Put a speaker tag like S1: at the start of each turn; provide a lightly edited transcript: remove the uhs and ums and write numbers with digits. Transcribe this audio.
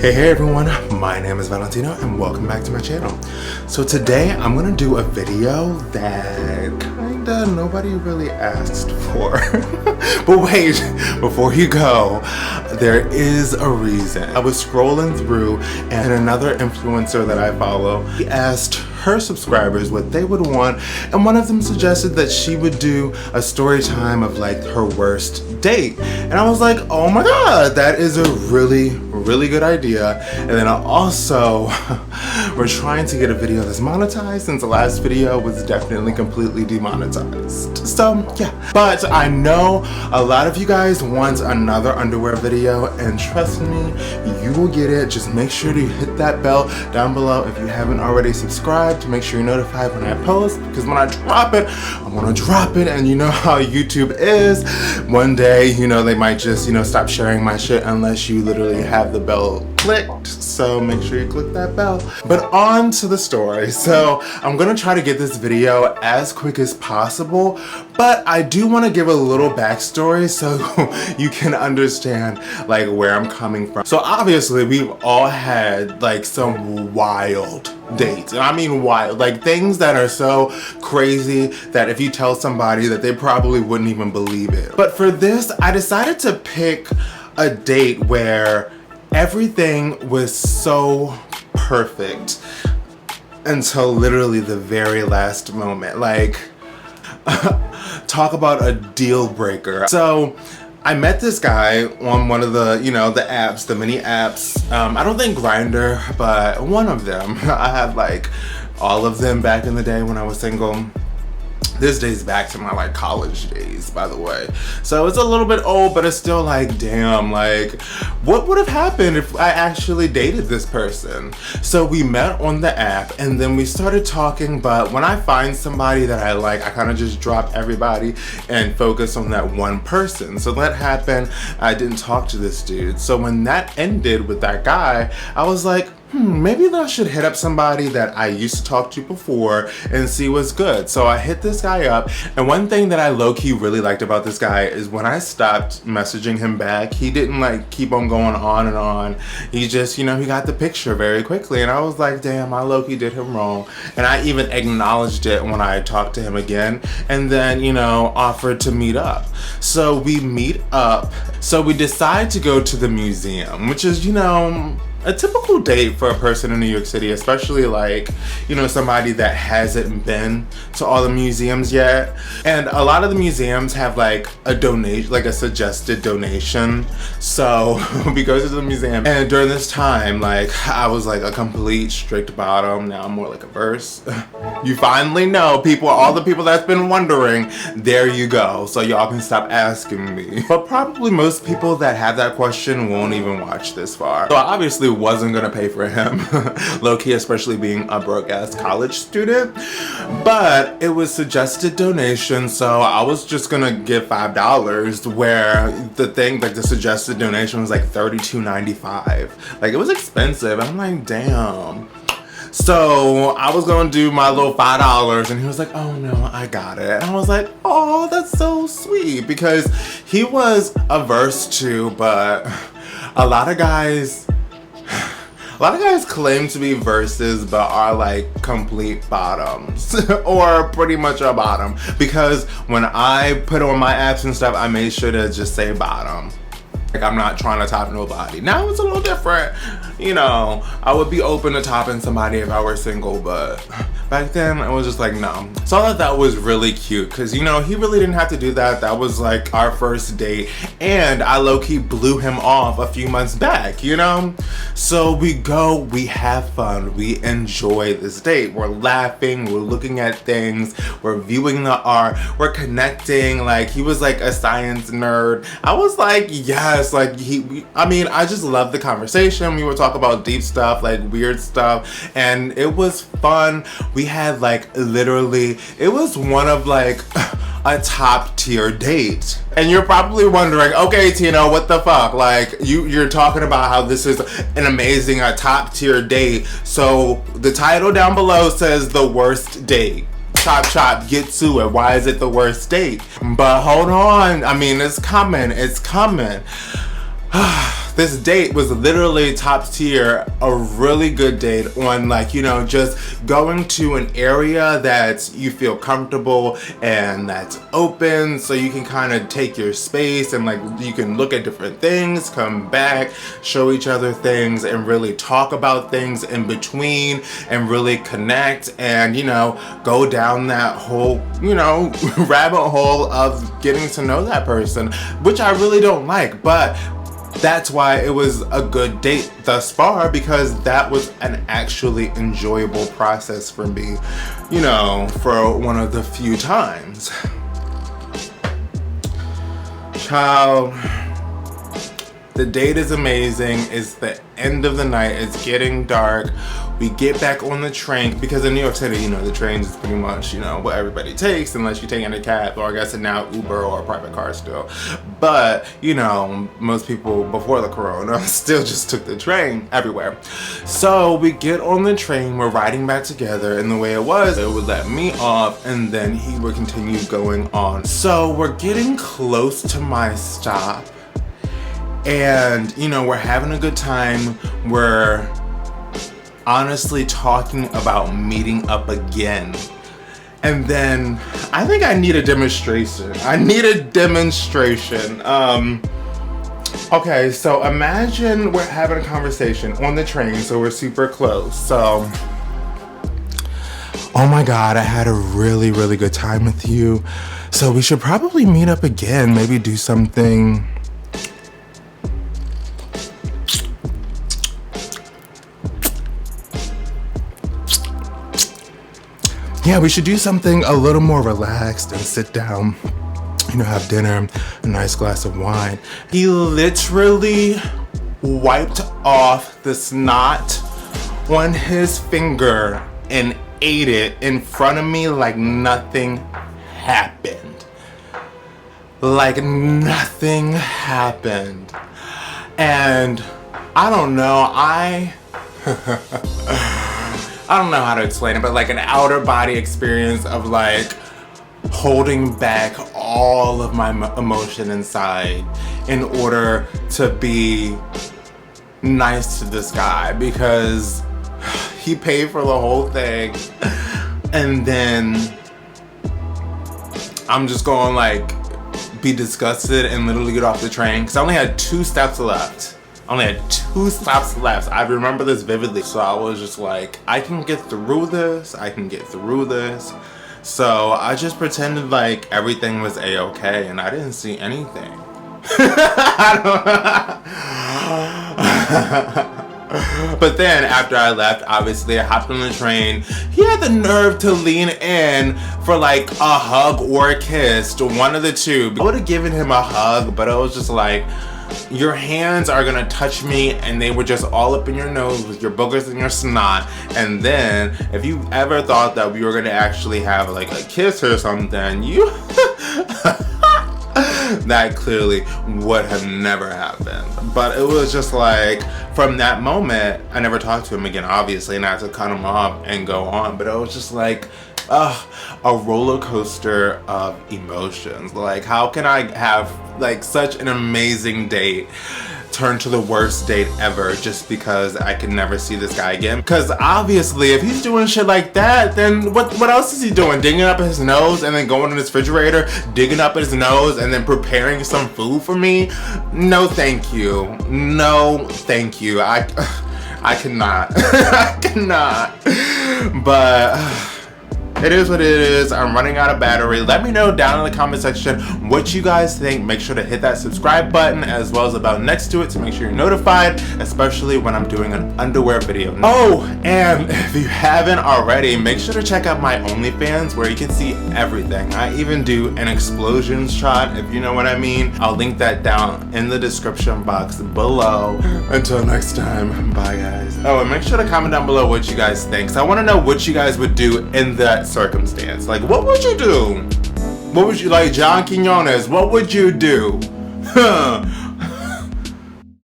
S1: Hey everyone, my name is Valentino and welcome back to my channel. So today I'm gonna do a video that kinda nobody really asked for. But wait, before you go, there is a reason. I was scrolling through and another influencer that I follow, he asked her subscribers what they would want, and one of them suggested that she would do a story time of like her worst date. And I was like, oh my god, that is a really good idea. And then I also we're trying to get a video that's monetized since the last video was definitely completely demonetized. So yeah, but I know a lot of you guys want another underwear video, and trust me, you will get it. Just make sure to hit that bell down below if you haven't already subscribed, to make sure you're notified when I post, because when I drop it, I want to drop it. And you know how YouTube is, one day, you know, they might just, you know, stop sharing my shit unless you literally have the bell clicked. So make sure you click that bell. But on to the story. So I'm gonna try to get this video as quick as possible, but I do want to give a little backstory so you can understand like where I'm coming from. So obviously we've all had like some wild dates, and I mean wild, like things that are so crazy that if you tell somebody that they probably wouldn't even believe it. But for this, I decided to pick a date where everything was so perfect until literally the very last moment. Like, talk about a deal breaker. So I met this guy on one of the, you know, the apps, the mini apps. I don't think Grindr, but one of them. I had like all of them back in the day when I was single. This dates back to my like college days, by the way. So it's a little bit old, but it's still like, damn, like what would have happened if I actually dated this person? So we met on the app and then we started talking, but when I find somebody that I like, I kind of just drop everybody and focus on that one person. So that happened. I didn't talk to this dude. So when that ended with that guy, I was like, maybe I should hit up somebody that I used to talk to before and see what's good. So I hit this guy up, and one thing that I low-key really liked about this guy is when I stopped messaging him back, he didn't like keep on going on and on. He just, you know, he got the picture very quickly, and I was like, damn, I low-key did him wrong. And I even acknowledged it when I talked to him again, and then, you know, offered to meet up. So we meet up. So we decide to go to the museum, which is, you know, a typical date for a person in New York City, especially like, you know, somebody that hasn't been to all the museums yet. And a lot of the museums have like a donation, like a suggested donation. So we go to the museum, and during this time, like I was like a complete strict bottom. Now I'm more like a verse. You finally know, people, all the people that's been wondering, there you go. So y'all can stop asking me. But probably most people that have that question won't even watch this far. So I obviously wasn't gonna pay for him, low-key, especially being a broke-ass college student. But it was suggested donation, so I was just gonna give $5, where the thing, like the suggested donation was like $32.95. Like it was expensive. I'm like, damn. So I was gonna do my little $5, and he was like, oh no, I got it. And I was like, oh, that's so sweet, because he was averse to, but a lot of guys claim to be verses but are like complete bottoms or pretty much a bottom, because when I put on my apps and stuff, I made sure to just say bottom. Like I'm not trying to top nobody. Now it's a little different, you know. I would be open to topping somebody if I were single, but back then it was just like, no. So I thought that was really cute, because you know, he really didn't have to do that. That was like our first date, and I low-key blew him off a few months back, you know. So we go, we have fun, we enjoy this date. We're laughing, we're looking at things, we're viewing the art, we're connecting. Like he was like a science nerd. I was like, yes. Like I mean, I just love the conversation. We would talk about deep stuff, like weird stuff, and it was fun. We had like literally, it was one of like a top tier date. And you're probably wondering, okay, Tino, what the fuck? Like you're talking about how this is an amazing, top tier date. So the title down below says the worst date. Chop chop, get to it. Why is it the worst date? But hold on, I mean, it's coming, it's coming. This date was literally top tier, a really good date on, like, you know, just going to an area that you feel comfortable and that's open, so you can kind of take your space and, like, you can look at different things, come back, show each other things, and really talk about things in between and really connect and, you know, go down that whole, you know, rabbit hole of getting to know that person, which I really don't like, but that's why it was a good date thus far, because that was an actually enjoyable process for me, you know, for one of the few times. Child, the date is amazing. It's the end of the night. It's getting dark. We get back on the train, because in New York City, you know, the trains is pretty much, you know, what everybody takes, unless you're taking a cab, or I guess now Uber or a private car still. But, you know, most people before the corona still just took the train everywhere. So we get on the train, we're riding back together, and the way it would let me off, and then he would continue going on. So we're getting close to my stop, and, you know, we're having a good time. We're honestly talking about meeting up again. And then I think I need a demonstration. Okay, so imagine we're having a conversation on the train, so we're super close. So, oh my God, I had a really, really good time with you. So we should probably meet up again, maybe do something. Yeah, we should do something a little more relaxed and sit down, you know, have dinner, a nice glass of wine. He literally wiped off the snot on his finger and ate it in front of me like nothing happened. Like nothing happened. And I don't know, I don't know how to explain it, but like an outer body experience of like holding back all of my emotion inside in order to be nice to this guy, because he paid for the whole thing, and then I'm just going like be disgusted and literally get off the train, because I only had 2 steps left. I remember this vividly. So I was just like, I can get through this. So I just pretended like everything was a-okay, and I didn't see anything. But then after I left, obviously I hopped on the train. He had the nerve to lean in for like a hug or a kiss, one of the two. I would have given him a hug, but it was just like, your hands are gonna touch me, and they were just all up in your nose with your boogers and your snot. And then if you ever thought that we were gonna actually have like a kiss or something, you that clearly would have never happened. But it was just like, from that moment, I never talked to him again, obviously, and I had to cut him off and go on. But it was just like, a roller coaster of emotions. Like, how can I have like such an amazing date turn to the worst date ever just because I can never see this guy again? Because obviously if he's doing shit like that, then what else is he doing? Digging up his nose and then going in his refrigerator, digging up his nose and then preparing some food for me? No thank you. No thank you. I cannot. I cannot. But it is what it is. I'm running out of battery. Let me know down in the comment section what you guys think. Make sure to hit that subscribe button as well as the bell next to it to make sure you're notified, especially when I'm doing an underwear video. Oh, and if you haven't already, make sure to check out my OnlyFans where you can see everything. I even do an explosion shot, if you know what I mean. I'll link that down in the description box below. Until next time, bye guys. Oh, and make sure to comment down below what you guys think. So I want to know what you guys would do in that circumstance. Like, what would you do? What would you, like John Quinones, what would you do?